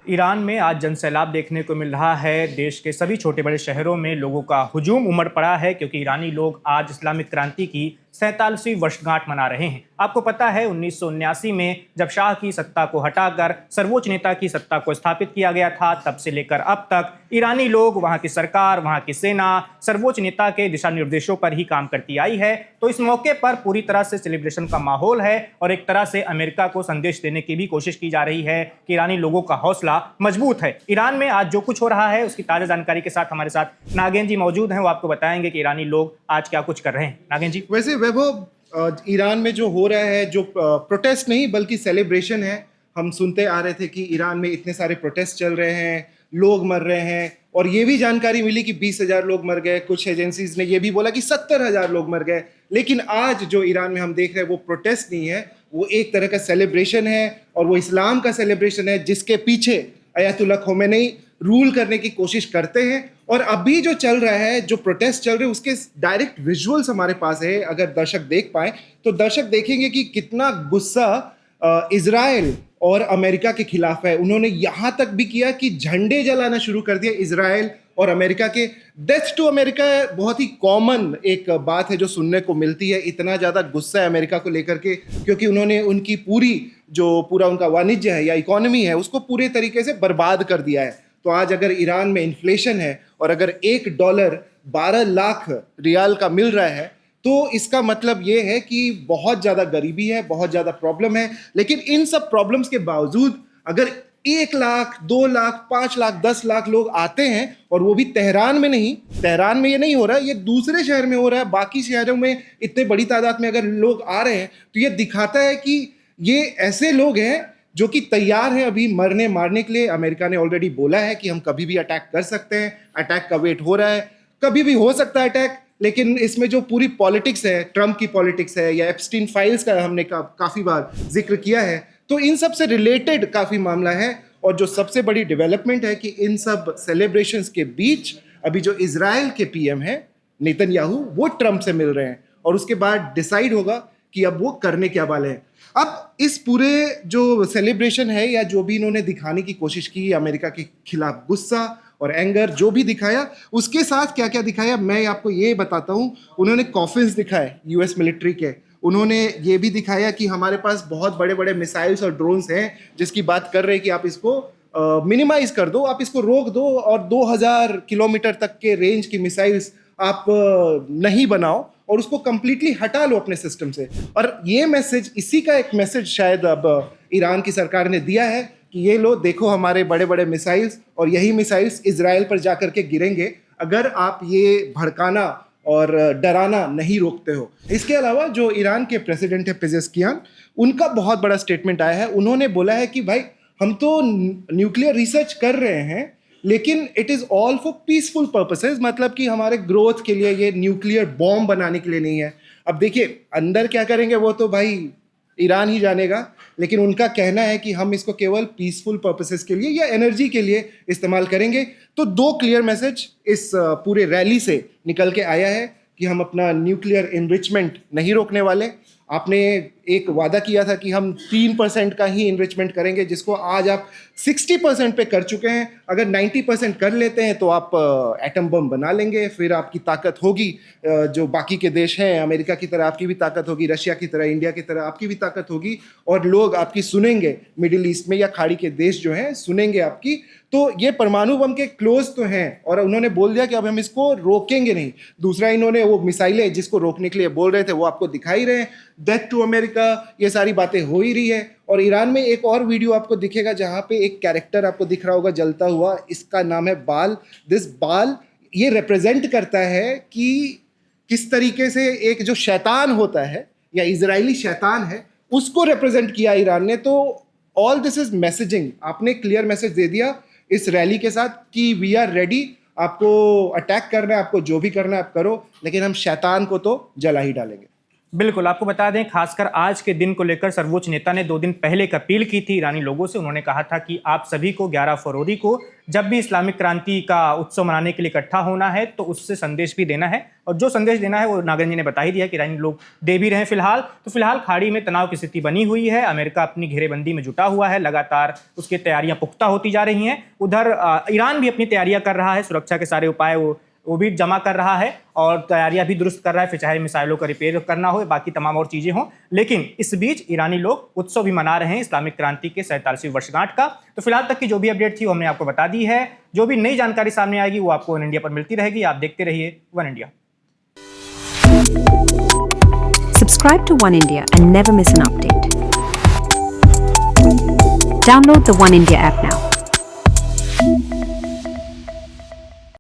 Iran में आज जनसैलाब देखने को मिल रहा है। देश के सभी छोटे बड़े शहरों में लोगों का हुजूम उमड़ पड़ा है क्योंकि ईरानी लोग आज इस्लामिक क्रांति की 47वीं वर्षगांठ मना रहे हैं। आपको पता है 1979 में जब शाह की सत्ता को हटाकर सर्वोच्च नेता की सत्ता को स्थापित किया गया था, तब से लेकर अब तक ईरानी लोग, वहां की सरकार, वहां की सेना सर्वोच्च नेता के दिशा निर्देशों पर ही काम करती आई है। तो इस मौके पर पूरी तरह से सेलिब्रेशन का माहौल है और एक तरह से अमेरिका को संदेश देने की भी कोशिश की जा रही है कि ईरानी लोगों का हौसला मजबूत है। ईरान में आज जो कुछ हो रहा है उसकी ताजा जानकारी के साथ हमारे साथ नागेन जी मौजूद हैं। वो आपको बताएंगे कि ईरानी लोग आज क्या कुछ कर रहे हैं। नागेन जी। वैसे वैभव, ईरान में जो हो रहा है, जो प्रोटेस्ट नहीं बल्कि सेलिब्रेशन है। हम सुनते आ रहे थे कि ईरान में इतने सारे प्रोटेस्ट चल रहे हैं, लोग मर रहे हैं, और ये भी जानकारी मिली कि 20,000 लोग मर गए। कुछ एजेंसीज ने ये भी बोला कि 70,000 लोग मर गए। लेकिन आज जो ईरान में हम देख रहे हैं वो प्रोटेस्ट नहीं है, वो एक तरह का सेलिब्रेशन है, और वो इस्लाम का सेलिब्रेशन है जिसके पीछे अयतुल्ला खोमेनी रूल करने की कोशिश करते हैं। और अभी जो चल रहा है, जो प्रोटेस्ट चल रहे हैं, उसके डायरेक्ट विजुअल्स हमारे पास है। अगर दर्शक देख पाए तो दर्शक देखेंगे कि कितना गुस्सा इजराइल और अमेरिका के खिलाफ है। उन्होंने यहां तक भी किया कि झंडे जलाना शुरू कर दिया इजराइल और अमेरिका के। डेथ टू अमेरिका बहुत ही कॉमन एक बात है जो सुनने को मिलती है। इतना ज़्यादा गुस्सा है अमेरिका को लेकर के, क्योंकि उन्होंने उनकी पूरा उनका वाणिज्य है या इकोनॉमी है उसको पूरे तरीके से बर्बाद कर दिया है। तो आज अगर ईरान में इन्फ्लेशन है और अगर $1 12 लाख रियाल का मिल रहा है, तो इसका मतलब ये है कि बहुत ज़्यादा गरीबी है, बहुत ज़्यादा प्रॉब्लम है। लेकिन इन सब प्रॉब्लम्स के बावजूद अगर 1 लाख, 2 लाख, 5 लाख, 10 लाख लोग आते हैं, और वो भी तेहरान में नहीं, तेहरान में ये नहीं हो रहा है, ये दूसरे शहर में हो रहा है, बाकी शहरों में इतने बड़ी तादाद में अगर लोग आ रहे हैं, तो ये दिखाता है कि ये ऐसे लोग हैं जो कि तैयार हैं अभी मरने मारने के लिए। अमेरिका ने ऑलरेडी बोला है कि हम कभी भी अटैक कर सकते हैं। अटैक का वेट हो रहा है, कभी भी हो सकता है अटैक। लेकिन इसमें जो पूरी पॉलिटिक्स है, ट्रम्प की पॉलिटिक्स है, या एप्स्टीन फाइल्स का हमने काफ़ी बार जिक्र किया है, तो इन सब से रिलेटेड काफ़ी मामला है। और जो सबसे बड़ी डेवलपमेंट है कि इन सब सेलिब्रेशंस के बीच अभी जो इजराइल के पीएम है नेतन्याहू, वो ट्रम्प से मिल रहे हैं, और उसके बाद डिसाइड होगा कि अब वो करने क्या वाले हैं। अब इस पूरे जो सेलिब्रेशन है, या जो भी इन्होंने दिखाने की कोशिश की अमेरिका के खिलाफ गुस्सा और एंगर जो भी दिखाया, उसके साथ क्या क्या दिखाया मैं आपको ये बताता हूँ। उन्होंने कॉफिन्स दिखाए यूएस मिलिट्री के। उन्होंने ये भी दिखाया कि हमारे पास बहुत बड़े बड़े मिसाइल्स और ड्रोन्स हैं जिसकी बात कर रहे हैं कि आप इसको मिनिमाइज कर दो, आप इसको रोक दो, और 2000 किलोमीटर तक के रेंज की मिसाइल्स आप नहीं बनाओ, और उसको कंप्लीटली हटा लो अपने सिस्टम से। और ये मैसेज, इसी का एक मैसेज शायद अब ईरान की सरकार ने दिया है कि ये लो, देखो हमारे बड़े बड़े मिसाइल्स, और यही मिसाइल्स इजराइल पर जाकर के गिरेंगे अगर आप ये भड़काना और डराना नहीं रोकते हो। इसके अलावा जो ईरान के प्रेसिडेंट है पेजेस्कियान, उनका बहुत बड़ा स्टेटमेंट आया है। उन्होंने बोला है कि भाई हम तो न्यूक्लियर रिसर्च कर रहे हैं, लेकिन it is all for peaceful purposes, मतलब कि हमारे ग्रोथ के लिए, ये न्यूक्लियर बॉम्ब बनाने के लिए नहीं है। अब देखिए अंदर क्या करेंगे वो तो भाई ईरान ही जानेगा, लेकिन उनका कहना है कि हम इसको केवल पीसफुल पर्पसेस के लिए या एनर्जी के लिए इस्तेमाल करेंगे। तो 2 क्लियर मैसेज इस पूरे रैली से निकल के आया है कि हम अपना न्यूक्लियर एनरिचमेंट नहीं रोकने वाले। आपने एक वादा किया था कि हम 3% का ही इन्रिचमेंट करेंगे, जिसको आज आप 60% पे कर चुके हैं। अगर 90% कर लेते हैं तो आप एटम बम बना लेंगे, फिर आपकी ताकत होगी, जो बाकी के देश हैं, अमेरिका की तरह आपकी भी ताकत होगी, रशिया की तरह, इंडिया की तरह आपकी भी ताकत होगी, और लोग आपकी सुनेंगे, मिडिल ईस्ट में या खाड़ी के देश जो हैं सुनेंगे आपकी। तो ये परमाणु बम के क्लोज तो हैं, और उन्होंने बोल दिया कि अब हम इसको रोकेंगे नहीं। दूसरा, इन्होंने वो मिसाइलें जिसको रोकने के लिए बोल रहे थे वो आपको दिखाई रहे हैं। डेथ टू अमेरिका, ये सारी बातें हो ही रही है। और ईरान में एक और वीडियो आपको दिखेगा जहां पे एक कैरेक्टर आपको दिख रहा होगा जलता हुआ, इसका नाम है बाल। दिस बाल ये रिप्रेजेंट करता है कि किस तरीके से एक जो शैतान होता है या इजरायली शैतान है, उसको रिप्रेजेंट किया ईरान ने। तो ऑल दिस इज मैसेजिंग। आपने क्लियर मैसेज दे दिया इस रैली के साथ कि वी आर रेडी, आपको अटैक करना है, आपको जो भी करना है आप करो, लेकिन हम शैतान को तो जला ही डालेंगे। बिल्कुल, आपको बता दें खासकर आज के दिन को लेकर सर्वोच्च नेता ने 2 दिन पहले एक अपील की थी ईरानी लोगों से। उन्होंने कहा था कि आप सभी को 11 फरवरी को जब भी इस्लामिक क्रांति का उत्सव मनाने के लिए इकट्ठा होना है तो उससे संदेश भी देना है, और जो संदेश देना है वो नागेंद्र जी ने बता ही दिया कि ईरानी लोग दे भी रहे हैं। फिलहाल खाड़ी में तनाव की स्थिति बनी हुई है। अमेरिका अपनी घेरेबंदी में जुटा हुआ है, लगातार उसकी तैयारियां पुख्ता होती जा रही हैं। उधर ईरान भी अपनी तैयारियां कर रहा है, सुरक्षा के सारे उपाय वो भी जमा कर रहा है और तैयारियां भी दुरुस्त कर रहा है, फिर चाहे मिसाइलों का रिपेयर करना हो, बाकी तमाम और चीजें हों। लेकिन इस बीच ईरानी लोग उत्सव भी मना रहे हैं इस्लामिक क्रांति के 47वीं वर्षगांठ का। तो फिलहाल तक की जो भी अपडेट थी वो हमने आपको बता दी है। जो भी नई जानकारी सामने आएगी वो आपको वन इंडिया पर मिलती रहेगी। आप देखते रहिए one India. Subscribe to One India and never miss an update. Download the One India app now.